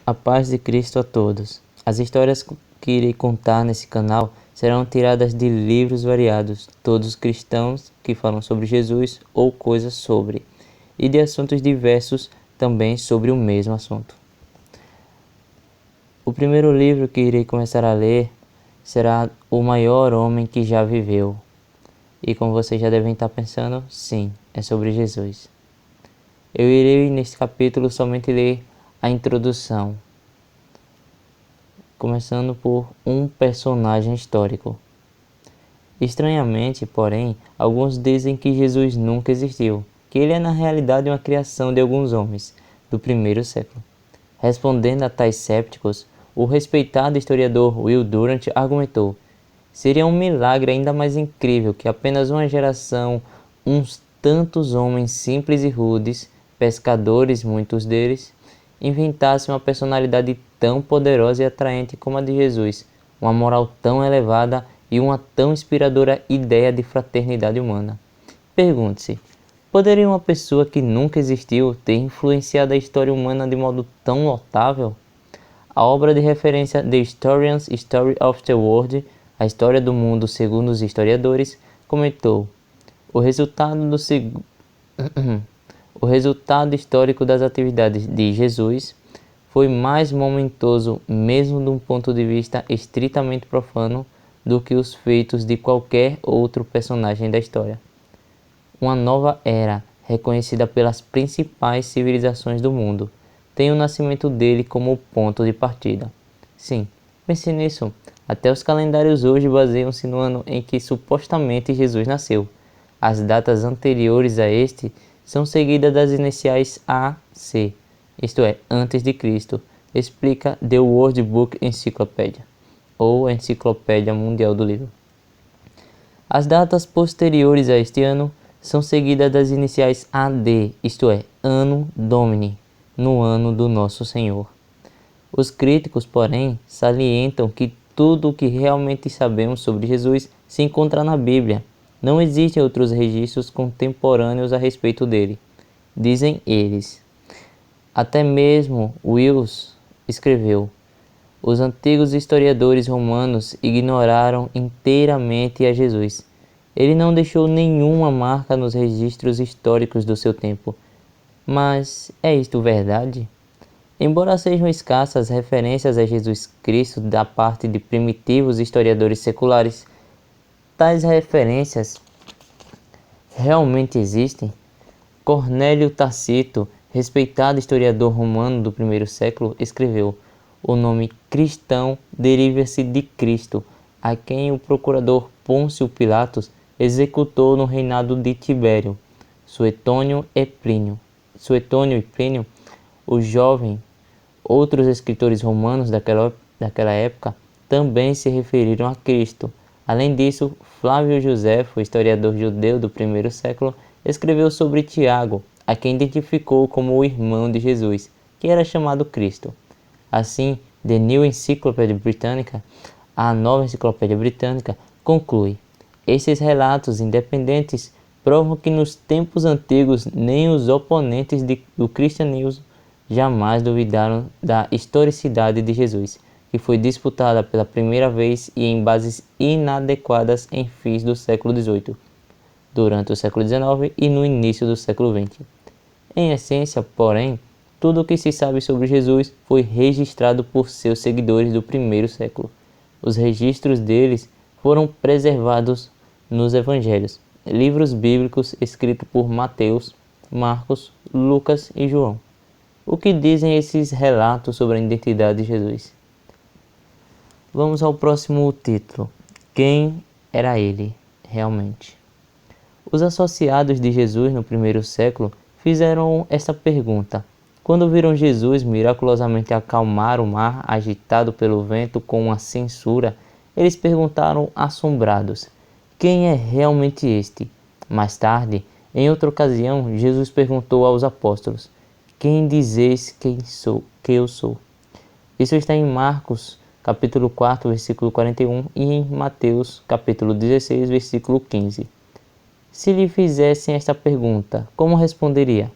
A paz de Cristo a todos. As histórias que irei contar nesse canal serão tiradas de livros variados, todos cristãos que falam sobre Jesus ou coisas sobre, e de assuntos diversos também sobre o mesmo assunto. O primeiro livro que irei começar a ler será O Maior Homem que Já Viveu. E como vocês já devem estar pensando, sim, é sobre Jesus. Eu irei neste capítulo somente ler a introdução, começando por um personagem histórico. Estranhamente, porém, alguns dizem que Jesus nunca existiu, que ele é na realidade uma criação de alguns homens do primeiro século. Respondendo a tais cépticos, o respeitado historiador Will Durant argumentou: seria um milagre ainda mais incrível que apenas uma geração, uns tantos homens simples e rudes, pescadores muitos deles, inventasse uma personalidade tão poderosa e atraente como a de Jesus, uma moral tão elevada e uma tão inspiradora ideia de fraternidade humana. Pergunte-se: poderia uma pessoa que nunca existiu ter influenciado a história humana de modo tão notável? A obra de referência The Historian's Story of the World, a história do mundo segundo os historiadores, comentou: o resultado histórico das atividades de Jesus foi mais momentoso, mesmo de um ponto de vista estritamente profano, do que os feitos de qualquer outro personagem da história. Uma nova era, reconhecida pelas principais civilizações do mundo, tem o nascimento dele como o ponto de partida. Sim, pense nisso. Até os calendários hoje baseiam-se no ano em que supostamente Jesus nasceu. As datas anteriores a este são seguidas das iniciais AC, isto é, antes de Cristo, explica The World Book Encyclopedia, ou Enciclopédia Mundial do Livro. As datas posteriores a este ano são seguidas das iniciais AD, isto é, Anno Domini, no ano do Nosso Senhor. Os críticos, porém, salientam que tudo o que realmente sabemos sobre Jesus se encontra na Bíblia. Não existem outros registros contemporâneos a respeito dele, dizem eles. Até mesmo Wills escreveu: os antigos historiadores romanos ignoraram inteiramente a Jesus. Ele não deixou nenhuma marca nos registros históricos do seu tempo. Mas é isto verdade? Embora sejam escassas referências a Jesus Cristo da parte de primitivos historiadores seculares, tais referências realmente existem? Cornélio Tácito, respeitado historiador romano do primeiro século, escreveu: o nome cristão deriva-se de Cristo, a quem o procurador Pôncio Pilatos executou no reinado de Tibério, Suetônio e Plínio, o jovem. Outros escritores romanos daquela época também se referiram a Cristo. Além disso, Flávio Josefo, historiador judeu do primeiro século, escreveu sobre Tiago, a quem identificou como o irmão de Jesus, que era chamado Cristo. Assim, The New Encyclopedia Britannica, a Nova Enciclopédia Britânica, conclui: esses relatos independentes provam que nos tempos antigos nem os oponentes do cristianismo jamais duvidaram da historicidade de Jesus, que foi disputada pela primeira vez e em bases inadequadas em fins do século XVIII, durante o século XIX e no início do século XX. Em essência, porém, tudo o que se sabe sobre Jesus foi registrado por seus seguidores do primeiro século. Os registros deles foram preservados nos Evangelhos, livros bíblicos escritos por Mateus, Marcos, Lucas e João. O que dizem esses relatos sobre a identidade de Jesus? Vamos ao próximo título. Quem era ele realmente? Os associados de Jesus no primeiro século fizeram esta pergunta quando viram Jesus miraculosamente acalmar o mar agitado pelo vento com uma censura. Eles perguntaram assombrados: quem é realmente este? Mais tarde, em outra ocasião, Jesus perguntou aos apóstolos: quem dizeis que eu sou? Isso está em Marcos, capítulo 4, versículo 41 e em Mateus, capítulo 16, versículo 15. Se lhe fizessem esta pergunta, como responderia?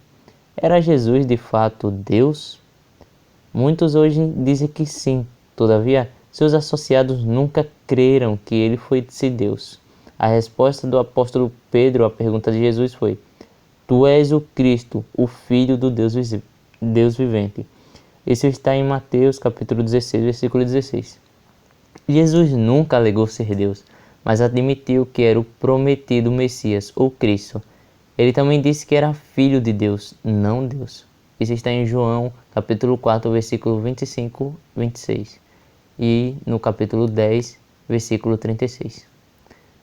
Era Jesus de fato Deus? Muitos hoje dizem que sim, todavia, seus associados nunca creram que ele foi-se Deus. A resposta do apóstolo Pedro à pergunta de Jesus foi: Tu és o Cristo, o Filho do Deus vivente. Isso está em Mateus capítulo 16, versículo 16. Jesus nunca alegou ser Deus, mas admitiu que era o prometido Messias, ou Cristo. Ele também disse que era filho de Deus, não Deus. Isso está em João capítulo 4, versículo 25, 26 e no capítulo 10, versículo 36.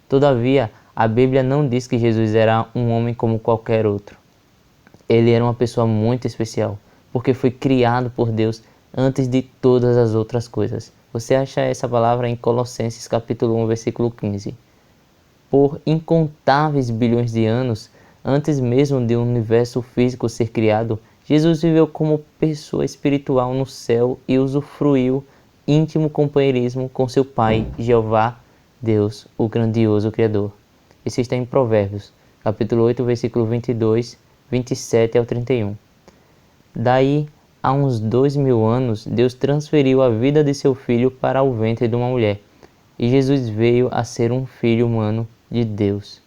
Todavia, a Bíblia não diz que Jesus era um homem como qualquer outro. Ele era uma pessoa muito especial, porque foi criado por Deus antes de todas as outras coisas. Você acha essa palavra em Colossenses capítulo 1, versículo 15. Por incontáveis bilhões de anos, antes mesmo de um universo físico ser criado, Jesus viveu como pessoa espiritual no céu e usufruiu íntimo companheirismo com seu Pai, Jeová, Deus, o grandioso Criador. Isso está em Provérbios, capítulo 8, versículo 22, 27 ao 31. Daí, há uns 2000 anos, Deus transferiu a vida de seu Filho para o ventre de uma mulher, e Jesus veio a ser um Filho humano de Deus,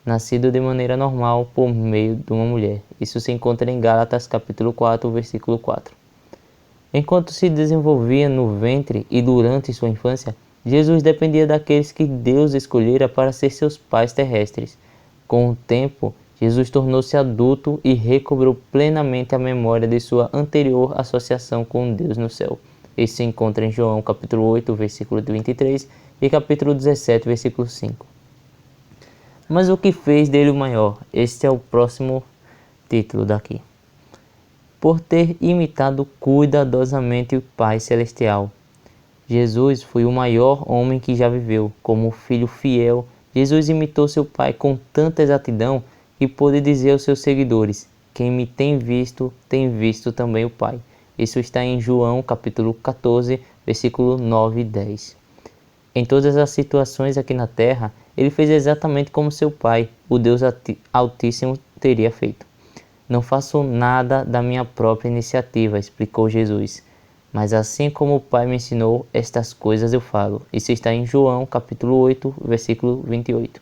nascido de maneira normal por meio de uma mulher. Isso se encontra em Gálatas capítulo 4, versículo 4. Enquanto se desenvolvia no ventre e durante sua infância, Jesus dependia daqueles que Deus escolhera para ser seus pais terrestres. Com o tempo, Jesus tornou-se adulto e recobrou plenamente a memória de sua anterior associação com Deus no céu. Isso se encontra em João capítulo 8, versículo 23 e capítulo 17, versículo 5. Mas o que fez dele o maior? Este é o próximo título daqui. Por ter imitado cuidadosamente o Pai Celestial. Jesus foi o maior homem que já viveu. Como filho fiel, Jesus imitou seu Pai com tanta exatidão que pôde dizer aos seus seguidores: Quem me tem visto também o Pai. Isso está em João capítulo 14, versículo 9 e 10. Em todas as situações aqui na terra, ele fez exatamente como seu Pai, o Deus Altíssimo, teria feito. Não faço nada da minha própria iniciativa, explicou Jesus. Mas assim como o Pai me ensinou, estas coisas eu falo. Isso está em João capítulo 8, versículo 28.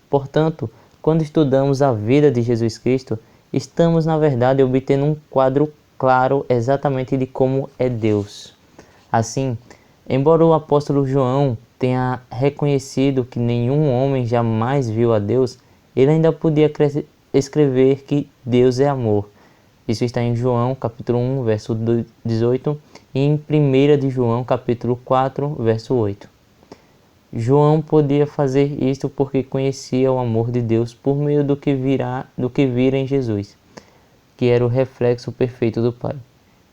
Portanto, quando estudamos a vida de Jesus Cristo, estamos na verdade obtendo um quadro claro exatamente de como é Deus. Assim, embora o apóstolo João tenha reconhecido que nenhum homem jamais viu a Deus, ele ainda podia escrever que Deus é amor. Isso está em João capítulo 1, verso 18 e em 1 de João capítulo 4, verso 8. João podia fazer isto porque conhecia o amor de Deus por meio do que vira em Jesus, que era o reflexo perfeito do Pai.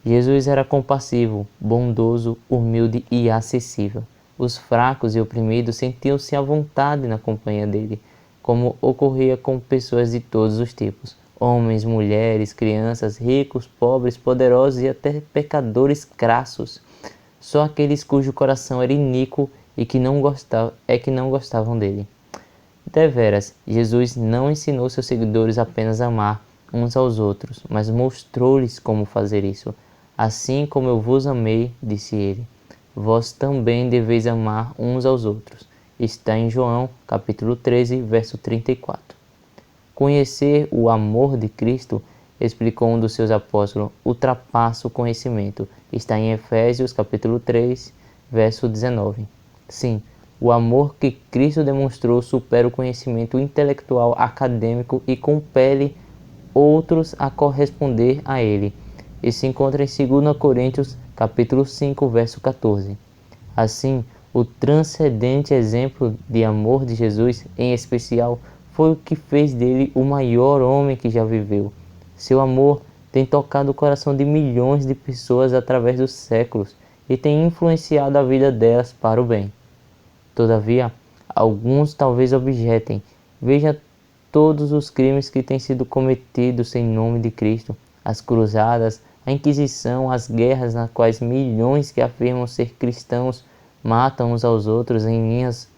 Jesus era compassivo, bondoso, humilde e acessível. Os fracos e oprimidos sentiam-se à vontade na companhia dele, como ocorria com pessoas de todos os tipos: homens, mulheres, crianças, ricos, pobres, poderosos e até pecadores crassos. Só aqueles cujo coração era iníquo e que não gostavam dele. Deveras, Jesus não ensinou seus seguidores apenas a amar uns aos outros, mas mostrou-lhes como fazer isso. Assim como eu vos amei, disse ele, vós também deveis amar uns aos outros. Está em João, capítulo 13, verso 34. Conhecer o amor de Cristo, explicou um dos seus apóstolos, ultrapassa o conhecimento. Está em Efésios, capítulo 3, verso 19. Sim, o amor que Cristo demonstrou supera o conhecimento intelectual acadêmico e compele outros a corresponder a ele. E se encontra em 2 Coríntios, capítulo 5, verso 14. Assim, o transcendente exemplo de amor de Jesus, em especial, foi o que fez dele o maior homem que já viveu. Seu amor tem tocado o coração de milhões de pessoas através dos séculos e tem influenciado a vida delas para o bem. Todavia, alguns talvez objetem: veja todos os crimes que têm sido cometidos em nome de Cristo, as cruzadas, a Inquisição, as guerras nas quais milhões que afirmam ser cristãos matam uns aos outros em linhas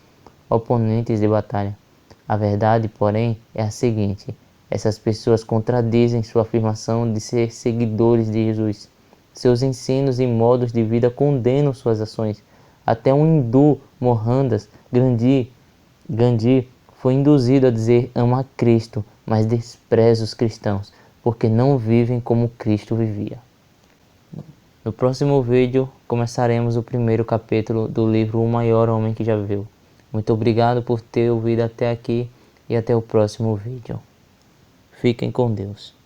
oponentes de batalha. A verdade, porém, é a seguinte: essas pessoas contradizem sua afirmação de ser seguidores de Jesus. Seus ensinos e modos de vida condenam suas ações. Até um hindu, Mohandas Gandhi, foi induzido a dizer ama a Cristo, mas despreza os cristãos, porque não vivem como Cristo vivia. No próximo vídeo, começaremos o primeiro capítulo do livro O Maior Homem que Já Viveu. Muito obrigado por ter ouvido até aqui e até o próximo vídeo. Fiquem com Deus.